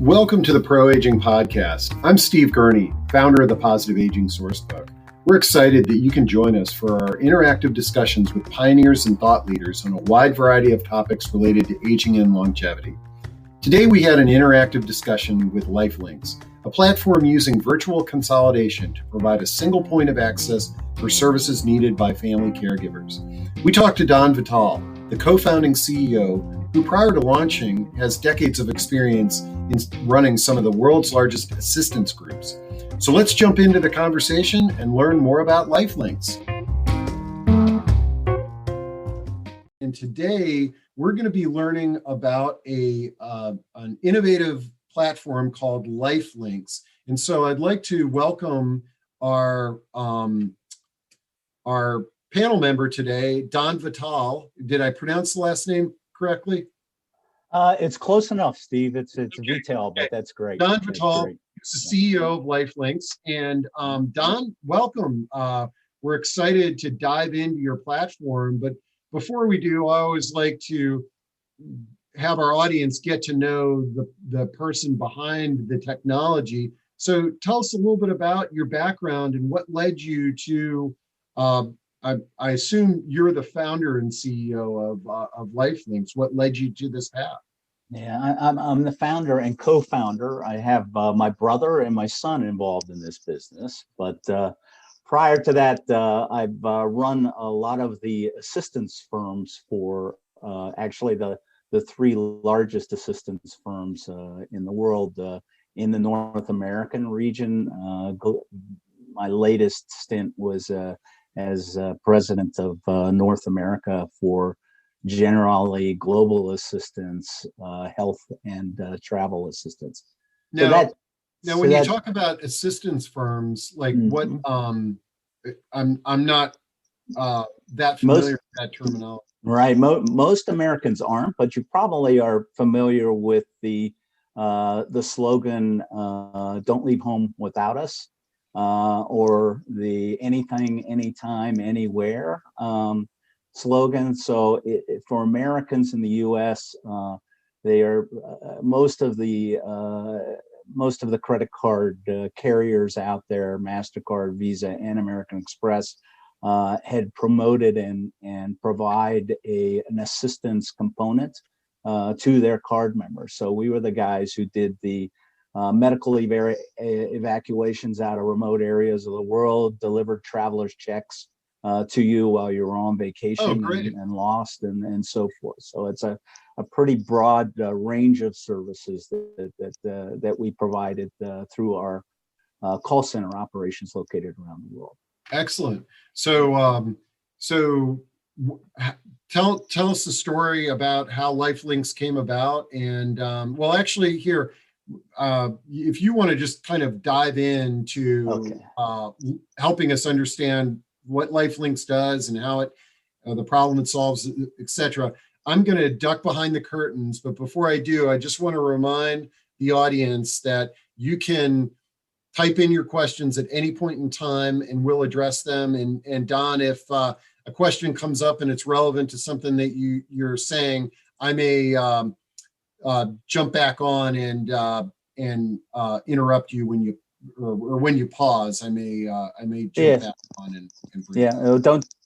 Welcome to the Pro Aging Podcast. I'm Steve Gurney, founder of the Positive Aging Sourcebook. We're excited that you can join us for our interactive discussions with pioneers and thought leaders on a wide variety of topics related to aging and longevity. Today we had an interactive discussion with LyfLynks, a platform using virtual consolidation to provide a single point of access for services needed by family caregivers. We talked to Don Vetal, the co-founding CEO, who prior to launching has decades of experience in running some of the world's largest assistance groups. So let's jump into the conversation and learn more about LyfLynks. And today we're going to be learning about an innovative platform called LyfLynks. And so I'd like to welcome our panel member today, Don Vetal. Did I pronounce the last name correctly? It's close enough, Steve. It's Vetal, but that's great. Don Vetal is the CEO of LyfLynks. And Don, welcome. We're excited to dive into your platform. But before we do, I always like to have our audience get to know the person behind the technology. So tell us a little bit about your background and what led you to I assume you're the founder and CEO of LyfLynks. What led you to this path? Yeah, I'm the founder and co-founder. I have my brother and my son involved in this business. But prior to that, I've run a lot of the assistance firms for actually the three largest assistance firms in the world in the North American region. My latest stint was as president of North America for Generali Global Assistance, Health and Travel Assistance. Now, when you talk about assistance firms, like what? I'm not that familiar with that terminology. Right, most Americans aren't, but you probably are familiar with the slogan "Don't leave home without us." Or the anything, anytime, anywhere slogan. So for Americans in the U.S., they are most of the credit card carriers out there, MasterCard, Visa, and American Express, had promoted and provide an assistance component to their card members. So we were the guys who did the medical evacuations out of remote areas of the world, delivered travelers' checks to you while you were on vacation and lost and so forth. So it's a pretty broad range of services that we provided through our call center operations located around the world. Excellent. So tell us the story about how LyfLynks came about, and well, actually here. If you want to just kind of dive into helping us understand what LyfLynks does and how the problem it solves, etc., I'm going to duck behind the curtains. But before I do, I just want to remind the audience that you can type in your questions at any point in time, and we'll address them. And Don, if a question comes up and it's relevant to something that you're saying, I may jump back on and interrupt you when you or when you pause. I may jump back on and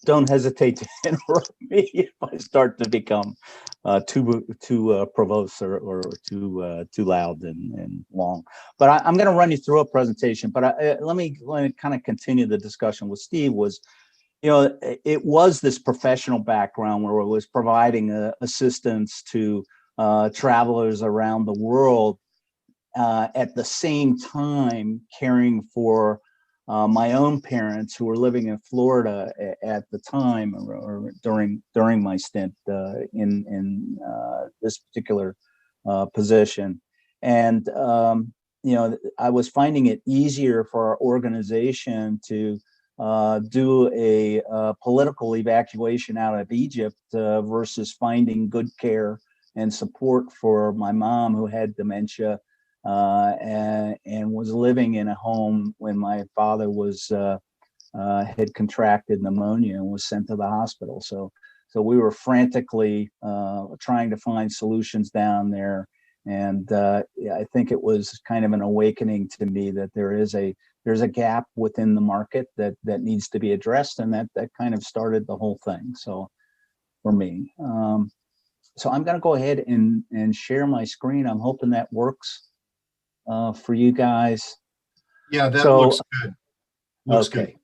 don't hesitate to interrupt me if I start to become too verbose or too loud and long. But I'm going to run you through a presentation. But let me kind of continue the discussion with Steve. It was this professional background where it was providing assistance to travelers around the world, at the same time caring for my own parents who were living in Florida at the time, or during my stint in this particular position. And I was finding it easier for our organization to do a political evacuation out of Egypt versus finding good care and support for my mom, who had dementia and was living in a home when my father had contracted pneumonia and was sent to the hospital. So we were frantically trying to find solutions down there And yeah, I think it was kind of an awakening to me that there's a gap within the market that needs to be addressed, and that kind of started the whole thing. So for me, so I'm going to go ahead and share my screen. I'm hoping that works for you guys. Yeah, that looks good. Looks okay, good.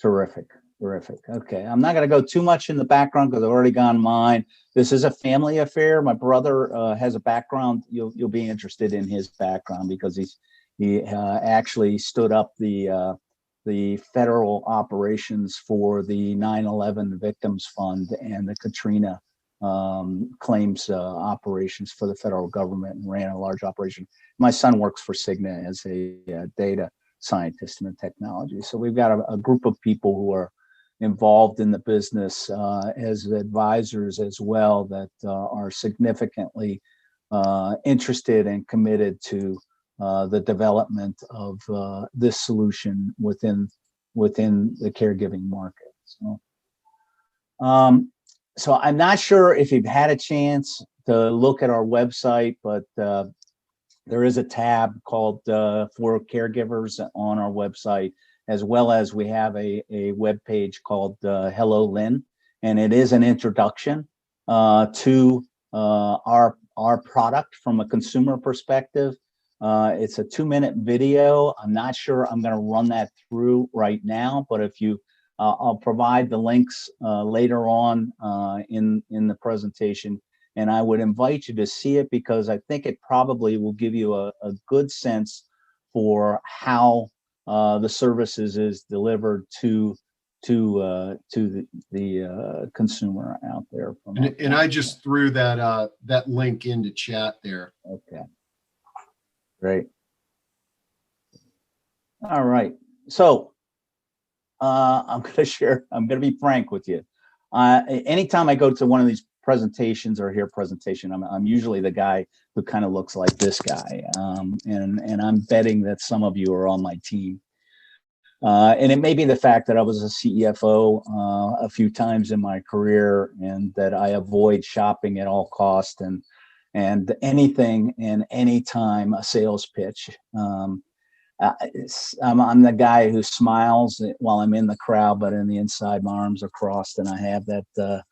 terrific. Okay, I'm not going to go too much in the background because I've already gone mine. This is a family affair. My brother has a background. You'll be interested in his background because he actually stood up the federal operations for the 9/11 Victims Fund and the Katrina claims operations for the federal government, and ran a large operation. My son works for Cigna as a data scientist in the technology. So we've got a group of people who are involved in the business as advisors as well, that are significantly interested and committed to the development of this solution within the caregiving market. So I'm not sure if you've had a chance to look at our website, but there is a tab called for caregivers on our website, as well as we have a web page called Hello Lynn, and it is an introduction to our product from a consumer perspective. It's a 2-minute video. I'm not sure I'm going to run that through right now, but if you I'll provide the links later on in the presentation, and I would invite you to see it because I think it probably will give you a good sense for how the services is delivered to the consumer out there. And I just threw that link into chat there. Okay, great. All right, so I'm going to be frank with you. Anytime I go to one of these presentations or hear presentation, I'm usually the guy who kind of looks like this guy, and I'm betting that some of you are on my team. And it may be the fact that I was a CFO a few times in my career, and that I avoid shopping at all costs and anything and any time a sales pitch. I'm the guy who smiles while I'm in the crowd, but in the inside, my arms are crossed, and I have that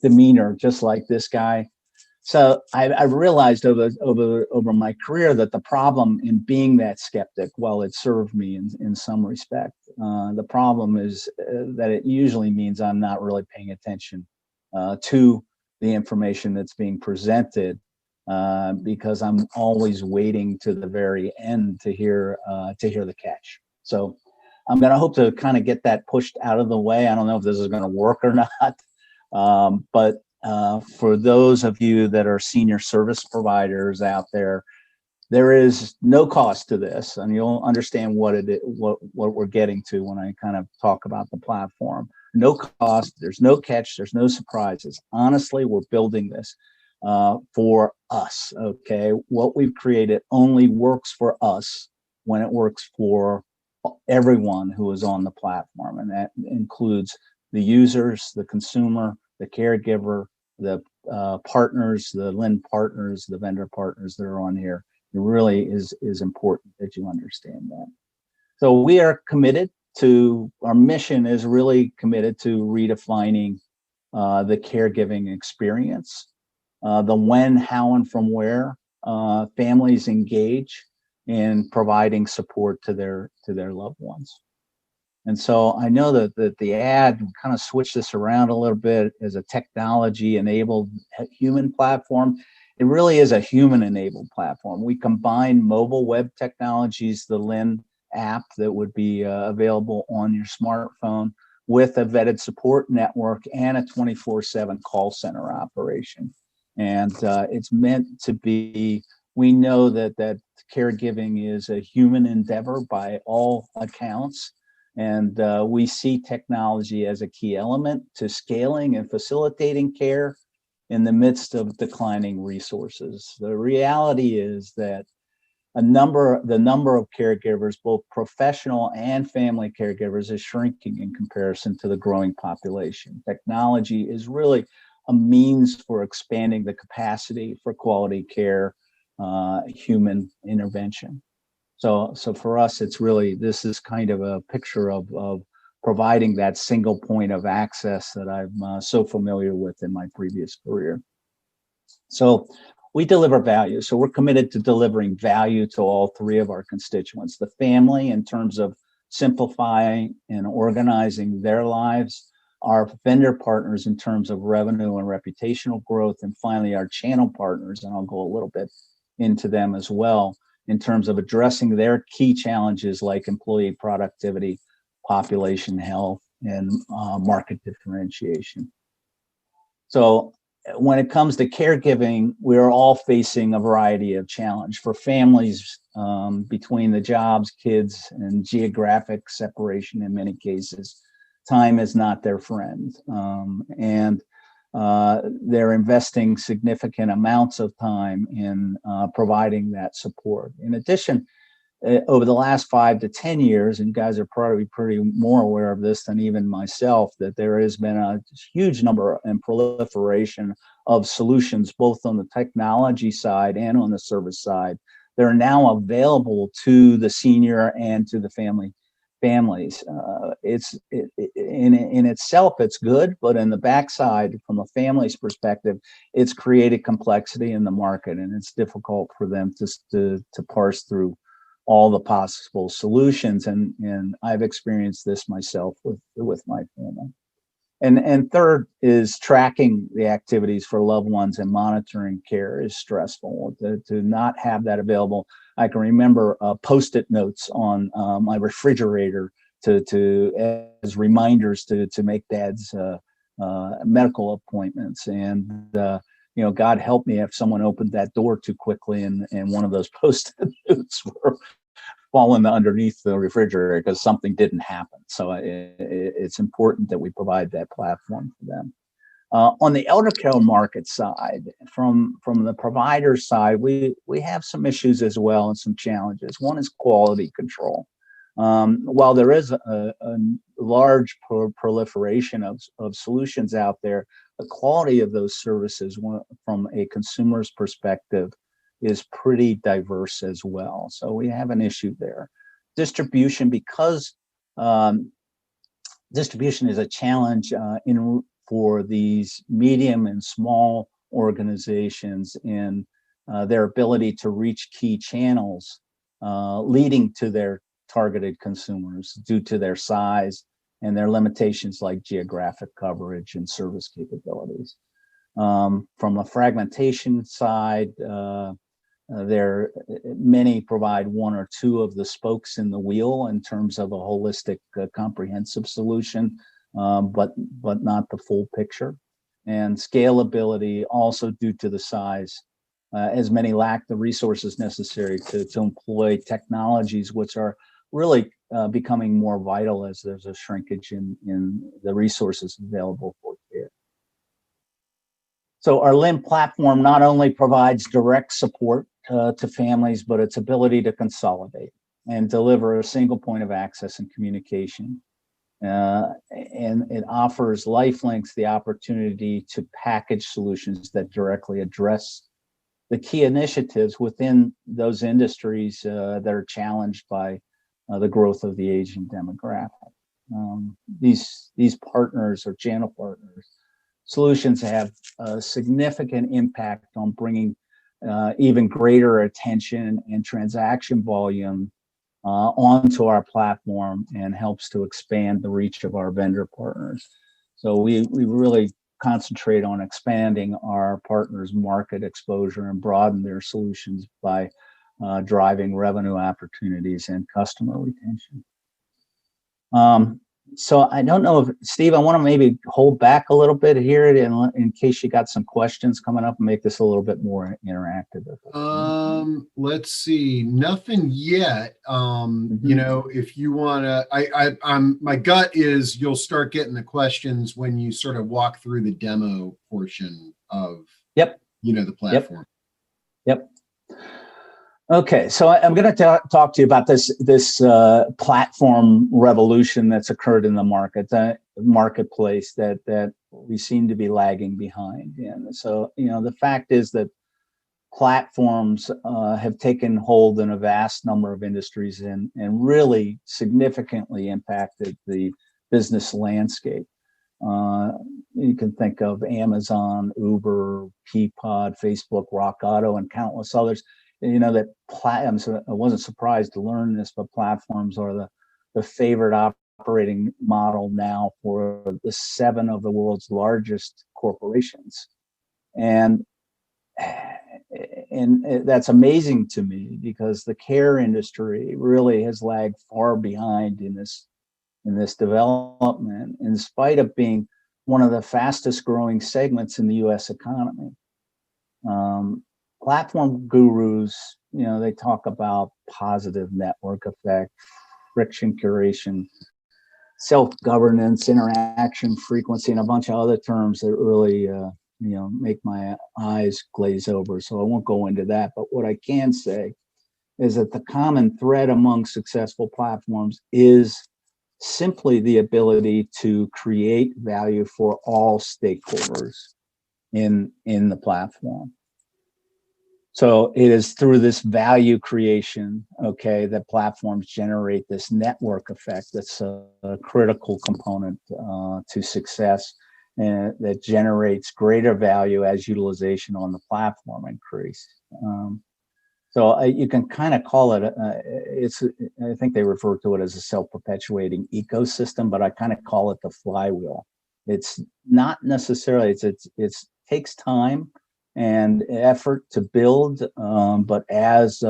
demeanor just like this guy. So I've realized over my career that the problem in being that skeptic, while it served me in some respect, the problem is that it usually means I'm not really paying attention to the information that's being presented. Because I'm always waiting to the very end to hear the catch. So I'm going to hope to kind of get that pushed out of the way. I don't know if this is going to work or not, but for those of you that are senior service providers out there, there is no cost to this, and you'll understand what we're getting to when I kind of talk about the platform. No cost, there's no catch, there's no surprises. Honestly, we're building this for us. Okay, what we've created only works for us when it works for everyone who is on the platform, and that includes the users, the consumer, the caregiver, the partners, the Lynn partners, the vendor partners that are on here. It really is important that you understand that. So we are committed to, our mission is really committed to redefining the caregiving experience. The when, how, and from where families engage in providing support to their loved ones. And so I know that the ad kind of switched this around a little bit as a technology-enabled human platform. It really is a human-enabled platform. We combine mobile web technologies, the Lynn app that would be available on your smartphone, with a vetted support network and a 24/7 call center operation. And it's meant to be, we know that caregiving is a human endeavor by all accounts. And we see technology as a key element to scaling and facilitating care in the midst of declining resources. The reality is that the number of caregivers, both professional and family caregivers, is shrinking in comparison to the growing population. Technology is really a means for expanding the capacity for quality care human intervention. So for us, it's really, this is kind of a picture of providing that single point of access that I'm so familiar with in my previous career. So we deliver value. So we're committed to delivering value to all three of our constituents: the family in terms of simplifying and organizing their lives, our vendor partners in terms of revenue and reputational growth, and finally our channel partners, and I'll go a little bit into them as well, in terms of addressing their key challenges like employee productivity, population health, and market differentiation. So when it comes to caregiving, we're all facing a variety of challenge. For families, between the jobs, kids, and geographic separation in many cases, time is not their friend. And they're investing significant amounts of time in providing that support. In addition, over the last 5 to 10 years, and you guys are probably pretty more aware of this than even myself, that there has been a huge number and proliferation of solutions, both on the technology side and on the service side. They're now available to the senior and to the families. In itself, it's good, but in the backside, from a family's perspective, it's created complexity in the market, and it's difficult for them to parse through all the possible solutions. And I've experienced this myself with my family. And third is tracking the activities for loved ones and monitoring care is stressful. To not have that available. I can remember Post-it notes on my refrigerator as reminders to make Dad's medical appointments. And God help me if someone opened that door too quickly and one of those Post-it notes were falling underneath the refrigerator because something didn't happen. So it's important that we provide that platform for them. On the elder care market side, from the provider side, we have some issues as well and some challenges. One is quality control. While there is a large proliferation of solutions out there, the quality of those services from a consumer's perspective is pretty diverse as well. So we have an issue there. Distribution, because distribution is a challenge for these medium and small organizations in their ability to reach key channels, leading to their targeted consumers due to their size and their limitations like geographic coverage and service capabilities. From a fragmentation side, many provide one or two of the spokes in the wheel in terms of a holistic, comprehensive solution, but not the full picture. And scalability, also due to the size, as many lack the resources necessary to employ technologies which are really becoming more vital as there's a shrinkage in the resources available for care. So our LYM platform not only provides direct support to families, but its ability to consolidate and deliver a single point of access and communication. And it offers LyfLynks the opportunity to package solutions that directly address the key initiatives within those industries that are challenged by the growth of the aging demographic. These partners or channel partners solutions have a significant impact on bringing even greater attention and transaction volume onto our platform, and helps to expand the reach of our vendor partners. So we really concentrate on expanding our partners' market exposure and broaden their solutions by driving revenue opportunities and customer retention. So I don't know if, Steve, I want to maybe hold back a little bit here in case you got some questions coming up and make this a little bit more interactive. Let's see, nothing yet. If you want to, my gut is you'll start getting the questions when you sort of walk through the demo portion of, the platform. Yep. Okay, so I'm going to talk to you about this platform revolution that's occurred in the marketplace that we seem to be lagging behind. And so, the fact is that platforms have taken hold in a vast number of industries and really significantly impacted the business landscape. You can think of Amazon, Uber, Peapod, Facebook, Rock Auto, and countless others. You know that I wasn't surprised to learn this, but platforms are the favorite operating model now for the 7 of the world's largest corporations, and that's amazing to me because the care industry really has lagged far behind in this development, in spite of being one of the fastest growing segments in the U.S. economy. Platform gurus, you know, they talk about positive network effect, friction curation, self-governance, interaction frequency, and a bunch of other terms that really, you know, make my eyes glaze over. So I won't go into that. But what I can say is that the common thread among successful platforms is simply the ability to create value for all stakeholders in the platform. So it is through this value creation, okay, that platforms generate this network effect that's a critical component to success, and that generates greater value as utilization on the platform increase. So you can kind of call it, I think they refer to it as a self-perpetuating ecosystem, but I kind of call it the flywheel. It's not necessarily, it takes time and effort to build, but as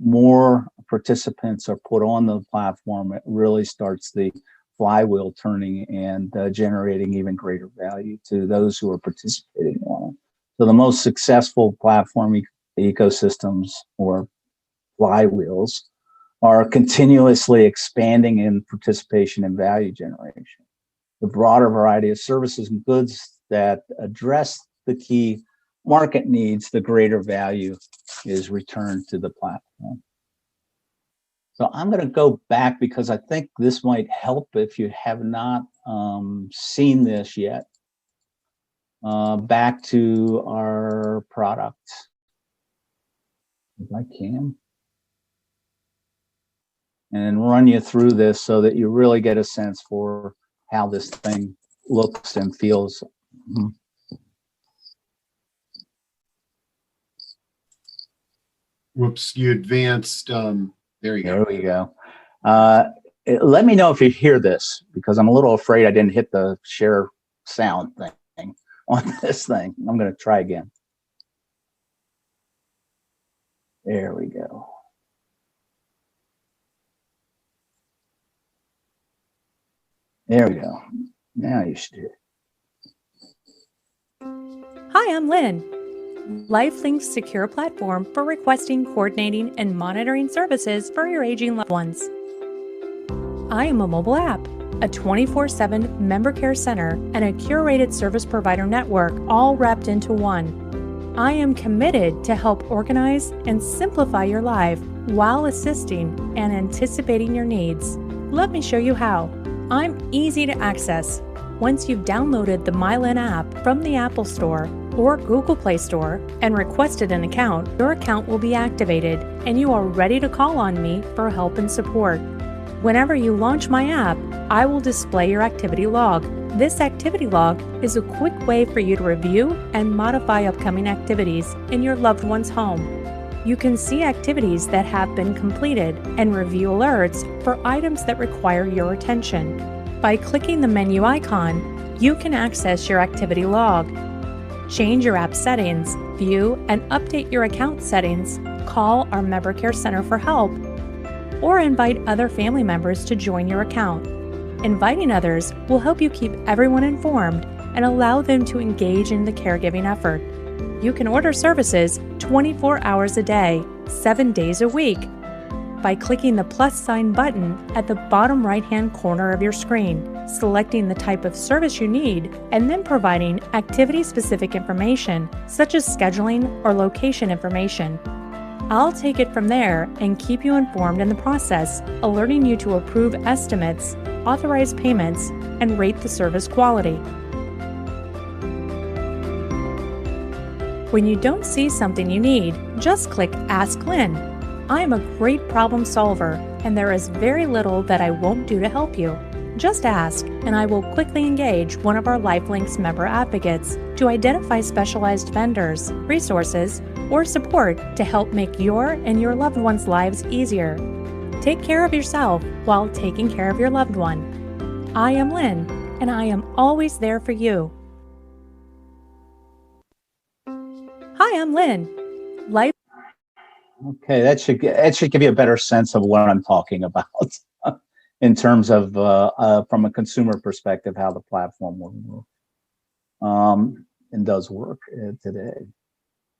more participants are put on the platform, it really starts the flywheel turning and generating even greater value to those who are participating on it. So the most successful platform ecosystems or flywheels are continuously expanding in participation and value generation. The broader variety of services and goods that address the key market needs, the greater value is returned to the platform. So I'm going to go back because I think this might help if you have not seen this yet. Back to our product, if I can, and run you through this so that you really get a sense for how this thing looks and feels. Whoops, you advanced. There you go. There we go. Let me know if you hear this, because I'm a little afraid I didn't hit the share sound thing on this thing. I'm going to try again. There we go. There we go. Now you should hear it. Hi, I'm Lynn. LyfLynks secure platform for requesting, coordinating, and monitoring services for your aging loved ones. I am a mobile app, a 24/7 member care center, and a curated service provider network all wrapped into one. I am committed to help organize and simplify your life while assisting and anticipating your needs. Let me show you how. I'm easy to access. Once you've downloaded the MyLyn app from the Apple Store or Google Play Store and requested an account, your account will be activated and you are ready to call on me for help and support. Whenever you launch my app, I will display your activity log. This activity log is a quick way for you to review and modify upcoming activities in your loved one's home. You can see activities that have been completed and review alerts for items that require your attention. By clicking the menu icon, you can access your activity log, change your app settings, view and update your account settings, call our member care center for help, or invite other family members to join your account. Inviting others will help you keep everyone informed and allow them to engage in the caregiving effort. You can order services 24 hours a day, 7 days a week, by clicking the plus sign button at the bottom right-hand corner of your screen, selecting the type of service you need, and then providing activity-specific information such as scheduling or location information. I'll take it from there and keep you informed in the process, alerting you to approve estimates, authorize payments, and rate the service quality. When you don't see something you need, just click Ask Lynn. I am a great problem solver, and there is very little that I won't do to help you. Just ask, and I will quickly engage one of our LyfLynks member advocates to identify specialized vendors, resources, or support to help make your and your loved one's lives easier. Take care of yourself while taking care of your loved one. I am Lynn, and I am always there for you. Hi, I'm Lynn. Okay, that should give you a better sense of what I'm talking about in terms of from a consumer perspective, how the platform will work and does work today.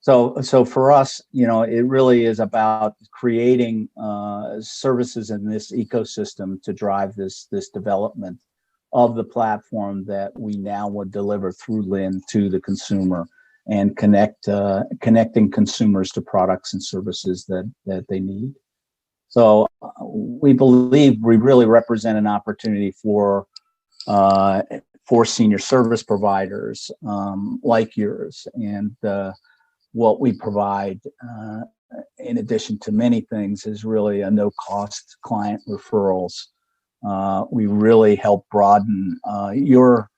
So for us, it really is about creating services in this ecosystem to drive this development of the platform that we now would deliver through Lynn to the consumer, and connecting consumers to products and services that they need. So we believe we really represent an opportunity for senior service providers like yours, and what we provide, in addition to many things, is really a no-cost client referrals. We really help broaden your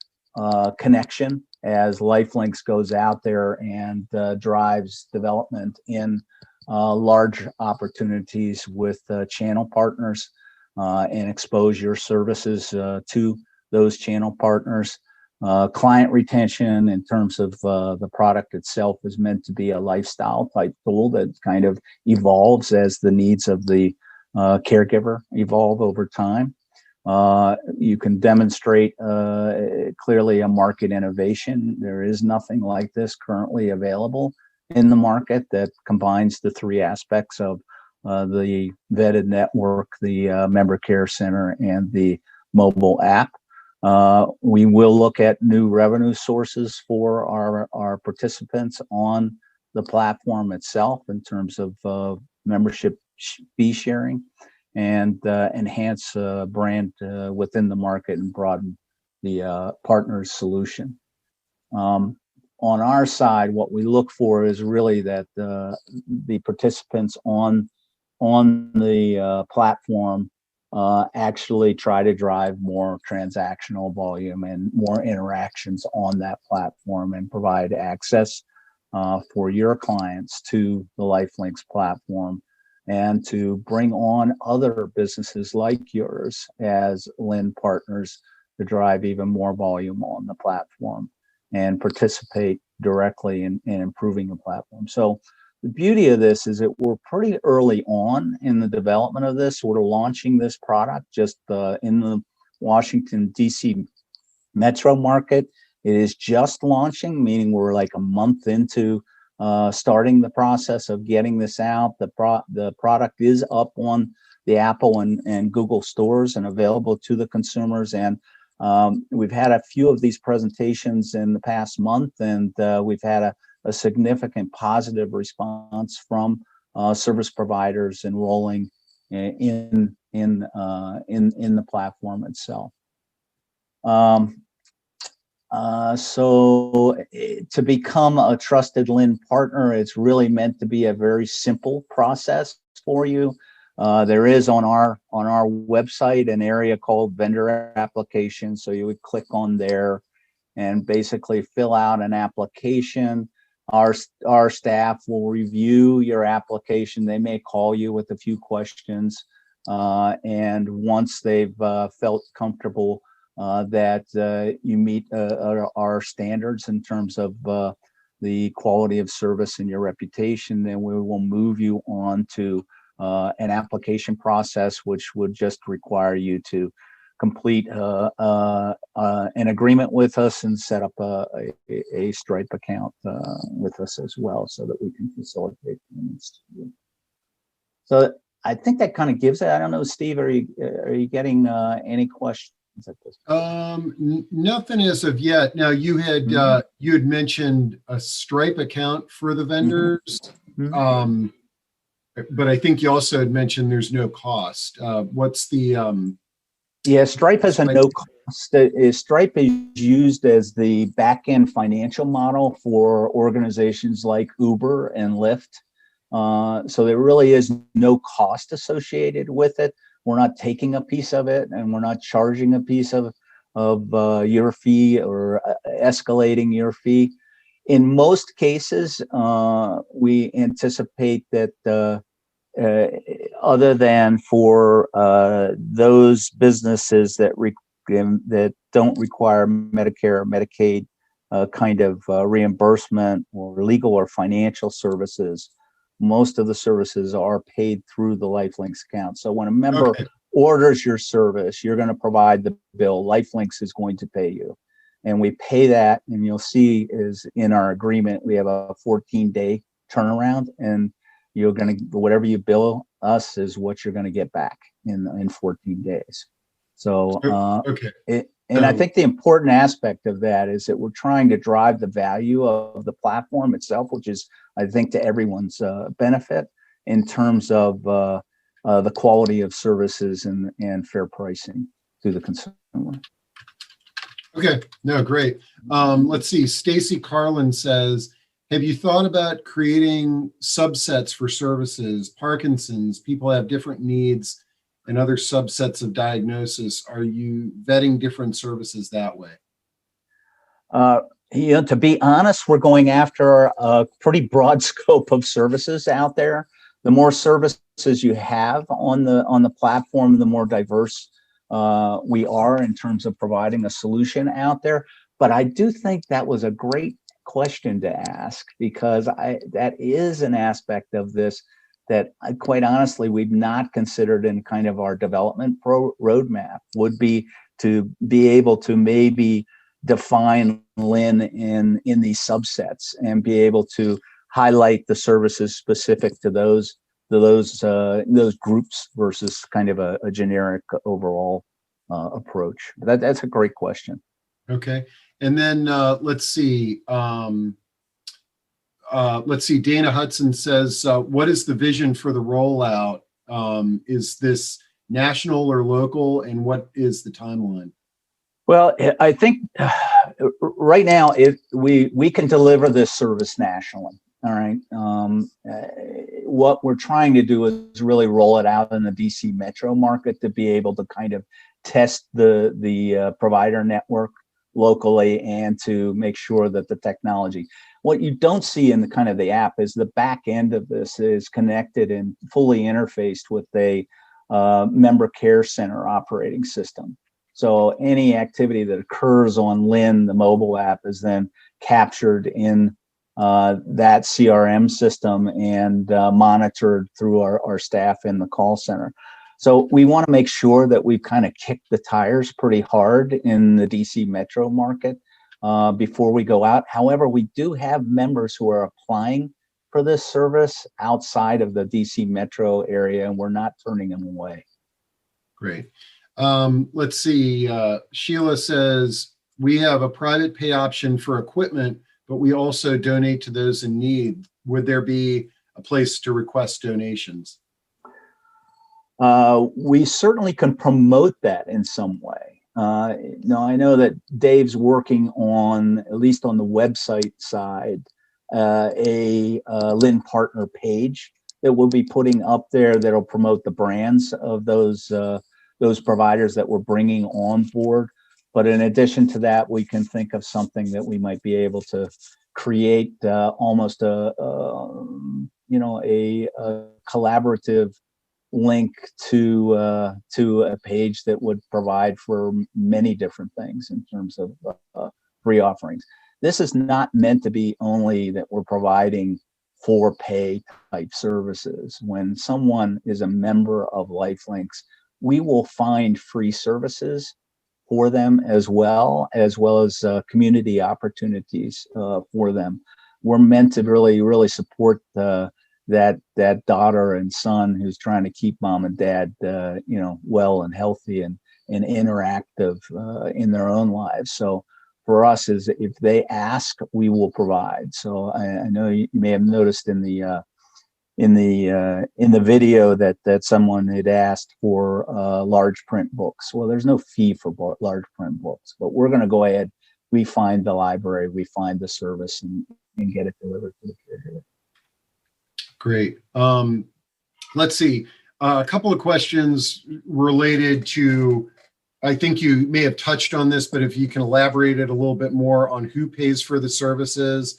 connection as LyfLynks goes out there and drives development in large opportunities with channel partners, and expose your services to those channel partners. Client retention in terms of the product itself is meant to be a lifestyle type tool that kind of evolves as the needs of the caregiver evolve over time. You can demonstrate clearly a market innovation. There is nothing like this currently available in the market that combines the three aspects of the vetted network, the member care center, and the mobile app. We will look at new revenue sources for our participants on the platform itself in terms of membership fee sharing, and enhance brand within the market and broaden the partners solution. On our side, what we look for is really that the participants on the platform actually try to drive more transactional volume and more interactions on that platform, and provide access for your clients to the LyfLynks platform, and to bring on other businesses like yours as Lynn partners to drive even more volume on the platform and participate directly in improving the platform. So the beauty of this is that we're pretty early on in the development of this. We're launching this product just in the Washington, D.C. metro market. It is just launching, meaning we're like a month into starting the process of getting this out. The product is up on the Apple and Google stores and available to the consumers. And we've had a few of these presentations in the past month, and we've had a significant positive response from service providers enrolling in the platform itself. So to become a trusted Lynn partner, it's really meant to be a very simple process for you. There is on our website an area called vendor application. So you would click on there and basically fill out an application. Our staff will review your application. They may call you with a few questions, and once they've felt comfortable that you meet our standards in terms of the quality of service and your reputation, then we will move you on to an application process, which would just require you to complete an agreement with us and set up a Stripe account with us as well, so that we can facilitate payments to you. So I think that kind of gives it. I don't know, Steve, are you getting any questions at this point? Nothing as of yet. Now you had mentioned a Stripe account for the vendors. But I think you also had mentioned there's no cost. What's the Yeah, Stripe has a no cost. Stripe is used as the back-end financial model for organizations like Uber and Lyft. So there really is no cost associated with it. We're not taking a piece of it, and we're not charging a piece of your fee or escalating your fee. In most cases, we anticipate that other than for those businesses that that don't require Medicare or Medicaid kind of reimbursement or legal or financial services, most of the services are paid through the LyfLynks account. So when a member orders your service, you're going to provide the bill. LyfLynks is going to pay you. And we pay that, and you'll see is in our agreement, we have a 14-day turnaround, and you're going to, whatever you bill us is what you're going to get back in 14 days. So, I think the important aspect of that is that we're trying to drive the value of the platform itself, which is, I think, to everyone's benefit in terms of the quality of services and fair pricing to the consumer. Okay, no, great. Let's see. Stacy Carlin says, have you thought about creating subsets for services? Parkinson's, people have different needs and other subsets of diagnosis. Are you vetting different services that way? To be honest, we're going after a pretty broad scope of services out there. The more services you have on the platform, the more diverse we are in terms of providing a solution out there. But I do think that was a great question to ask, because that is an aspect of this that quite honestly we've not considered in kind of our development roadmap, would be to be able to maybe define Lynn in these subsets and be able to highlight the services specific to those groups versus kind of a generic overall approach. That's a great question. Okay, and then let's see. Dana Hudson says, what is the vision for the rollout? Is this national or local, and what is the timeline? Well, I think right now we can deliver this service nationally. All right. What we're trying to do is really roll it out in the DC metro market to be able to kind of test the provider network locally and to make sure that the technology. What you don't see in the kind of the app is the back end of this is connected and fully interfaced with a member care center operating system. So any activity that occurs on Lynn, the mobile app, is then captured in that CRM system and monitored through our staff in the call center. So we want to make sure that we've kind of kicked the tires pretty hard in the DC metro market before we go out. However, we do have members who are applying for this service outside of the DC metro area, and we're not turning them away. Great. Let's see. Sheila says, we have a private pay option for equipment, but we also donate to those in need. Would there be a place to request donations? We certainly can promote that in some way. Now, I know that Dave's working on, at least on the website side, a Lynn partner page that we'll be putting up there that'll promote the brands of those providers that we're bringing on board. But in addition to that, we can think of something that we might be able to create almost a collaborative link to a page that would provide for many different things in terms of free offerings. This is not meant to be only that we're providing for pay type services. When someone is a member of LyfLynks, we will find free services for them as well as community opportunities for them. We're meant to really support that daughter and son who's trying to keep mom and dad well and healthy and interactive in their own lives. So for us, is if they ask, we will provide. So I know you may have noticed in the in the video that someone had asked for large print books. Well, there's no fee for large print books, but we're going to go ahead. We find the library, we find the service, and get it delivered to the caregiver. Great. Let's see. A couple of questions related to, I think you may have touched on this, but if you can elaborate it a little bit more on who pays for the services.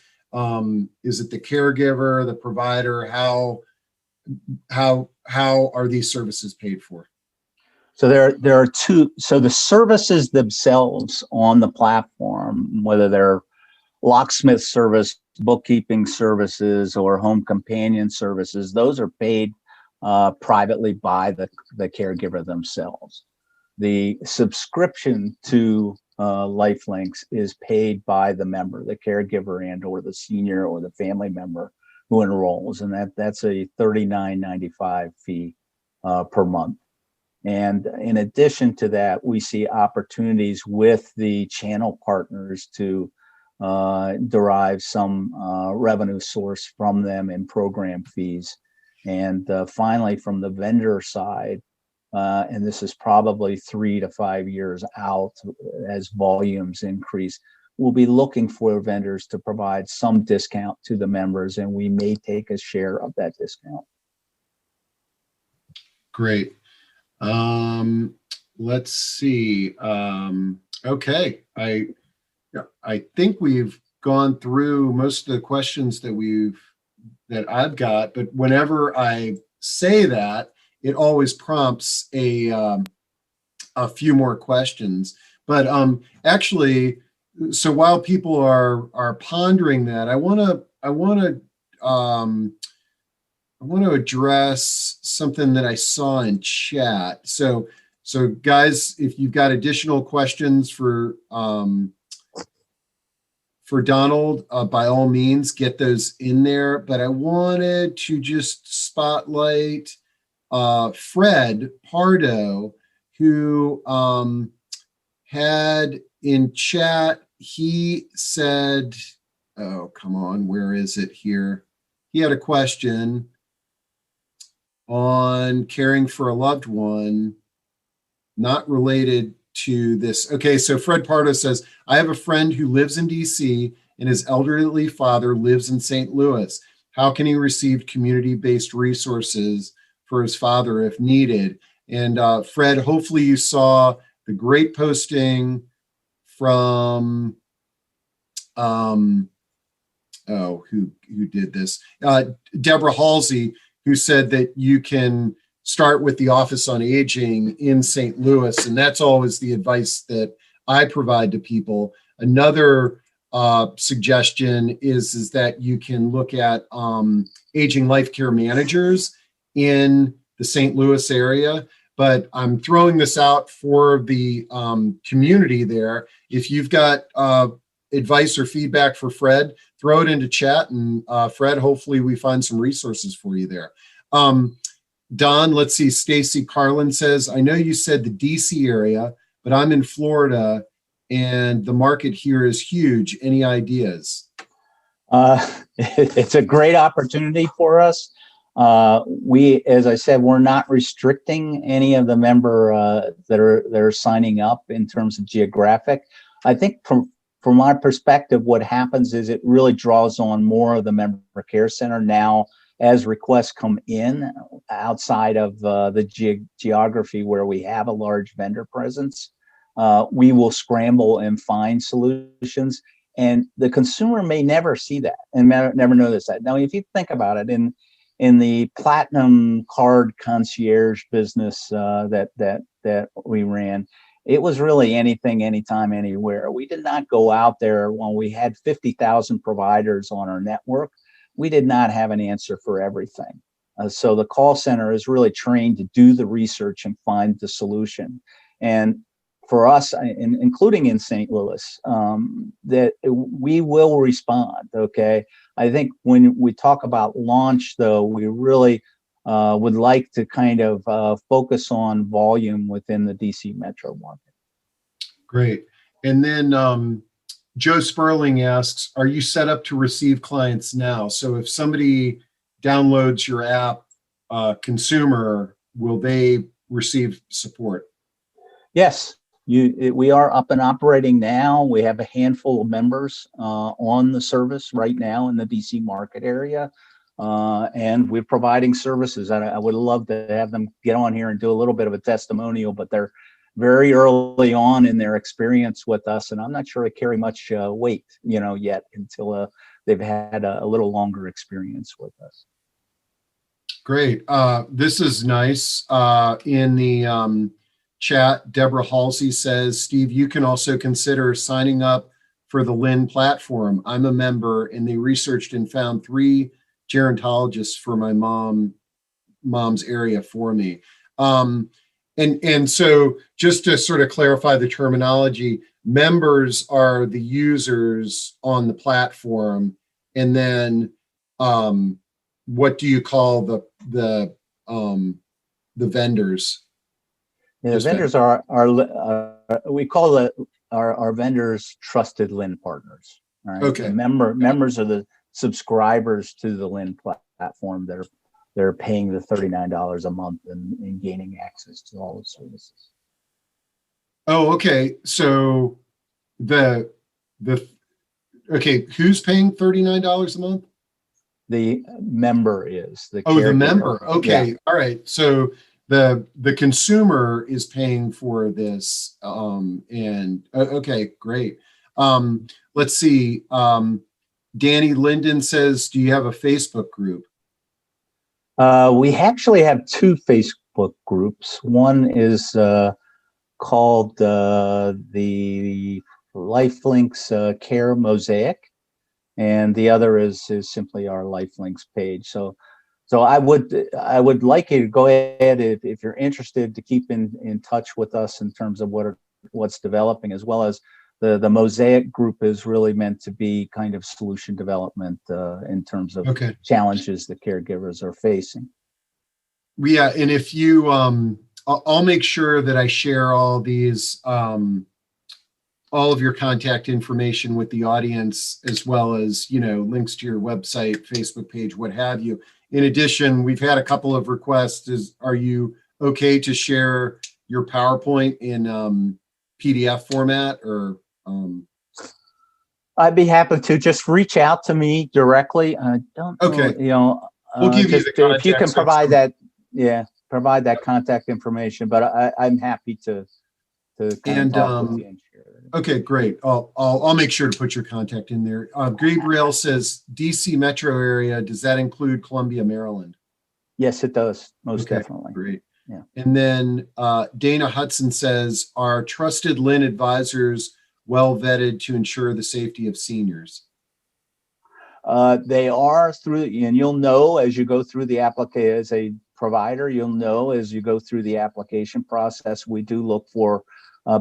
Is it the caregiver, the provider? How are these services paid for? So there are two. So the services themselves on the platform, whether they're locksmith service, bookkeeping services, or home companion services, those are paid privately by the caregiver themselves. The subscription to LyfLynks is paid by the member, the caregiver, and or the senior or the family member who enrolls, and that's a $39.95 fee per month. And in addition to that, we see opportunities with the channel partners to derive some revenue source from them in program fees. And finally, from the vendor side, and this is probably 3 to 5 years out as volumes increase, we'll be looking for vendors to provide some discount to the members, and we may take a share of that discount. Great. Let's see. Okay. I think we've gone through most of the questions that I've got, but whenever I say that, it always prompts a few more questions. But actually, so while people are pondering that, I want to address something that I saw in chat. So guys, if you've got additional questions for Donald, by all means, get those in there. But I wanted to just spotlight Fred Pardo, who had in chat, he said, oh, come on, where is it here? He had a question on caring for a loved one, not related to this. Okay, so Fred Pardo says, I have a friend who lives in DC and his elderly father lives in St. Louis. How can he receive community-based resources for his father if needed? And Fred, hopefully you saw the great posting from, who did this? Deborah Halsey, who said that you can start with the Office on Aging in St. Louis. And that's always the advice that I provide to people. Another suggestion is that you can look at aging life care managers in the St. Louis area. But I'm throwing this out for the community there. If you've got advice or feedback for Fred, throw it into chat, and Fred, hopefully we find some resources for you there. Don, let's see, Stacy Carlin says, I know you said the DC area, but I'm in Florida and the market here is huge. Any ideas? It's a great opportunity for us. We, as I said, we're not restricting any of the member that are signing up in terms of geographic. I think from my perspective, what happens is it really draws on more of the member care center now as requests come in outside of the geography where we have a large vendor presence. We will scramble and find solutions, and the consumer may never see that and never notice that. Now, if you think about it, in the platinum card concierge business that we ran, it was really anything, anytime, anywhere. We did not go out there when we had 50,000 providers on our network. We did not have an answer for everything. So the call center is really trained to do the research and find the solution. And for us, including in St. Louis, that we will respond, okay? I think when we talk about launch, though, we really would like to kind of focus on volume within the DC metro market. Great. And then Joe Sperling asks, are you set up to receive clients now? So if somebody downloads your app, consumer, will they receive support? Yes, we are up and operating now. We have a handful of members on the service right now in the DC market area. And we're providing services. I would love to have them get on here and do a little bit of a testimonial, but they're very early on in their experience with us, and I'm not sure they carry much weight, yet until they've had a little longer experience with us. Great. This is nice. In the chat, Deborah Halsey says, Steve, you can also consider signing up for the Lynn platform. I'm a member, and they researched and found 3 gerontologists for my mom's area for me. And so just to sort of clarify the terminology, members are the users on the platform, and then what do you call the vendors? Yeah, the vendors are we call our vendors trusted Lynn partners. All right? Okay. Members are the subscribers to the Lynn platform. They're paying the $39 a month and gaining access to all the services. Oh, okay. So okay, who's paying $39 a month? The member is the the caregiver. member. Okay. Yeah. All right. So the consumer is paying for this. Okay, great. Let's see. Danny Linden says, do you have a Facebook group? We actually have 2 Facebook groups. One is called the LyfLynks Care Mosaic, and the other is simply our LyfLynks page. So I would like you to go ahead, if you're interested, to keep in touch with us in terms of what's developing, as well as the Mosaic group is really meant to be kind of solution development in terms of challenges that caregivers are facing. Yeah, and if you, I'll make sure that I share all these, all of your contact information with the audience, as well as, links to your website, Facebook page, what have you. In addition, we've had a couple of requests. Are you okay to share your PowerPoint in PDF format, or? I'd be happy to. Just reach out to me directly. I don't know, we'll give you the contact. If you can provide that, provide that contact information, but I'm happy to kind of talk with you and share it. Okay, great. I'll make sure to put your contact in there. Gabriel says DC metro area. Does that include Columbia, Maryland? Yes, it does. Most definitely. Great. Yeah. And then Dana Hudson says, are trusted Lynn advisors well vetted to ensure the safety of seniors? They are through, and you'll know as you go through the application as a provider, you'll know as you go through the application process, we do look for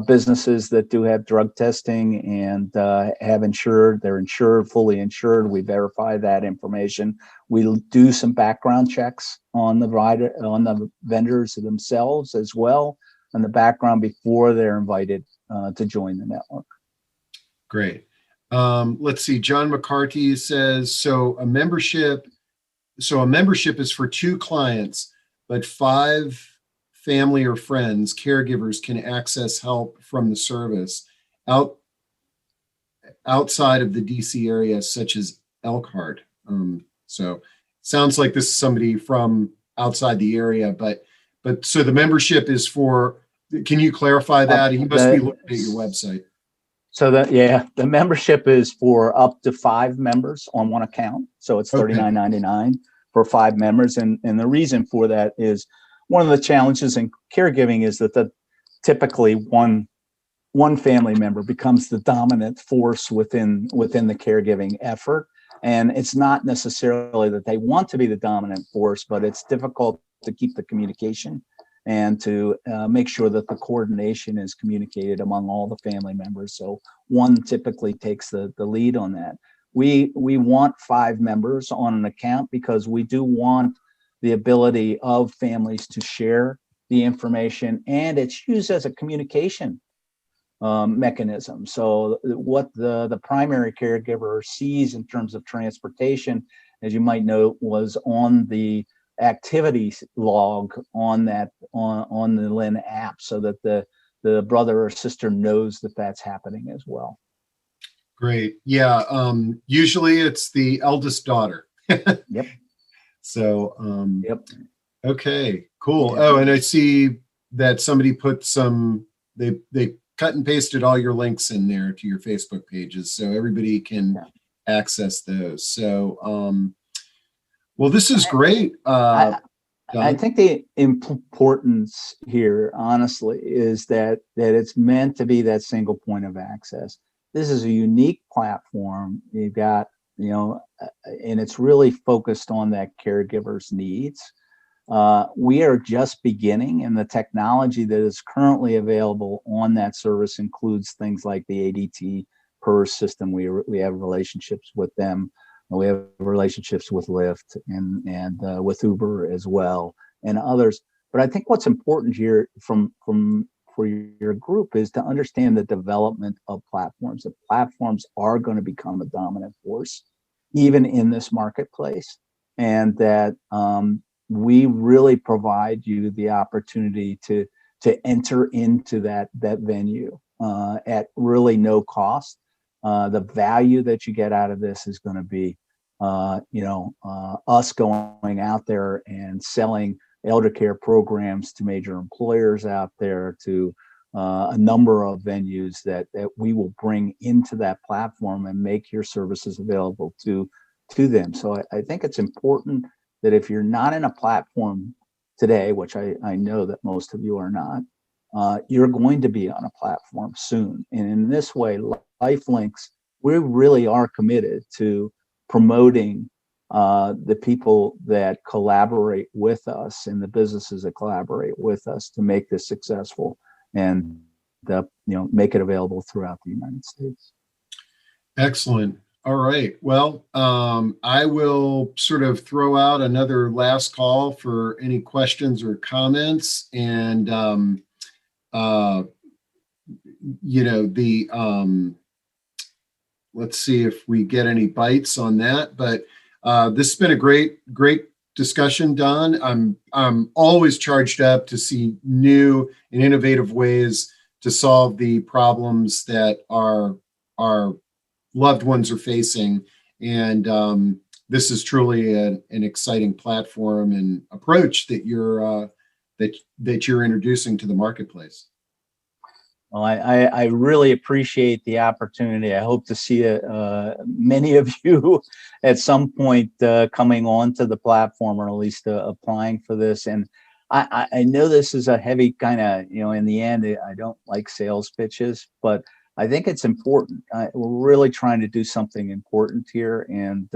businesses that do have drug testing and have insured, they're insured, fully insured. We verify that information. We do some background checks on the vendors themselves as well, on the background before they're invited to join the network. Great. Let's see. John McCarthy says, so a membership is for 2 clients, but 5 family or friends, caregivers can access help from the service outside of the DC area, such as Elkhart. So sounds like this is somebody from outside the area, but so the membership is for, can you clarify that? He must be looking at your website. So the membership is for up to 5 members on one account. So it's $39.99 for 5 members. And the reason for that is one of the challenges in caregiving is that typically one family member becomes the dominant force within the caregiving effort. And it's not necessarily that they want to be the dominant force, but it's difficult to keep the communication and to make sure that the coordination is communicated among all the family members. So one typically takes the lead on that. We want 5 members on an account because we do want the ability of families to share the information, and it's used as a communication mechanism. So what the primary caregiver sees in terms of transportation as you might know, was on the activities log on that on the Lyn app, so that the brother or sister knows that that's happening as well. Great. Yeah. Usually it's the eldest daughter. Yep. So, Yep. okay, cool. Yeah. Oh, and I see that somebody put they cut and pasted all your links in there to your Facebook pages, so everybody can access those. So, well, this is great. I think the importance here, honestly, is that it's meant to be that single point of access. This is a unique platform. You've got, and it's really focused on that caregiver's needs. We are just beginning, and the technology that is currently available on that service includes things like the ADT PERS system. We have relationships with them. We have relationships with Lyft and with Uber as well, and others. But I think what's important here for your group is to understand the development of platforms. The platforms are going to become a dominant force, even in this marketplace, and that we really provide you the opportunity to enter into that venue at really no cost. The value that you get out of this is going to be, us going out there and selling elder care programs to major employers out there, to a number of venues that we will bring into that platform and make your services available to them. So I think it's important that if you're not in a platform today, which I know that most of you are not, you're going to be on a platform soon. And in this way, LyfLynks, we really are committed to promoting the people that collaborate with us and the businesses that collaborate with us to make this successful and make it available throughout the United States. Excellent. All right. Well, I will sort of throw out another last call for any questions or comments. And, let's see if we get any bites on that. But this has been a great discussion, Don. I'm always charged up to see new and innovative ways to solve the problems that our loved ones are facing. And this is truly an exciting platform and approach that you're introducing to the marketplace. Well, I really appreciate the opportunity. I hope to see many of you at some point coming onto the platform, or at least applying for this. And I know this is a heavy kind of, in the end, I don't like sales pitches, but I think it's important. We're really trying to do something important here, and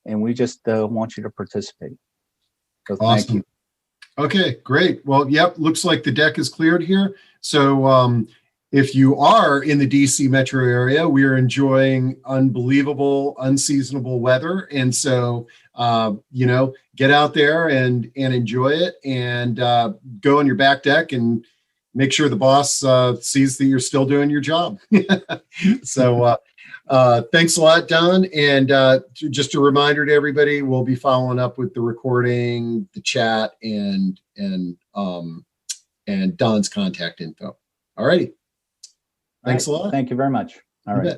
we just want you to participate. So awesome. Thank you. Okay, great. Well, yep, looks like the deck is cleared here. So if you are in the DC metro area, we are enjoying unbelievable, unseasonable weather. And so, get out there and enjoy it, and go on your back deck and make sure the boss sees that you're still doing your job. So thanks a lot, Don. And just a reminder to everybody, we'll be following up with the recording, the chat, and Don's contact info. All righty. Thanks a lot. Thank you very much. All right.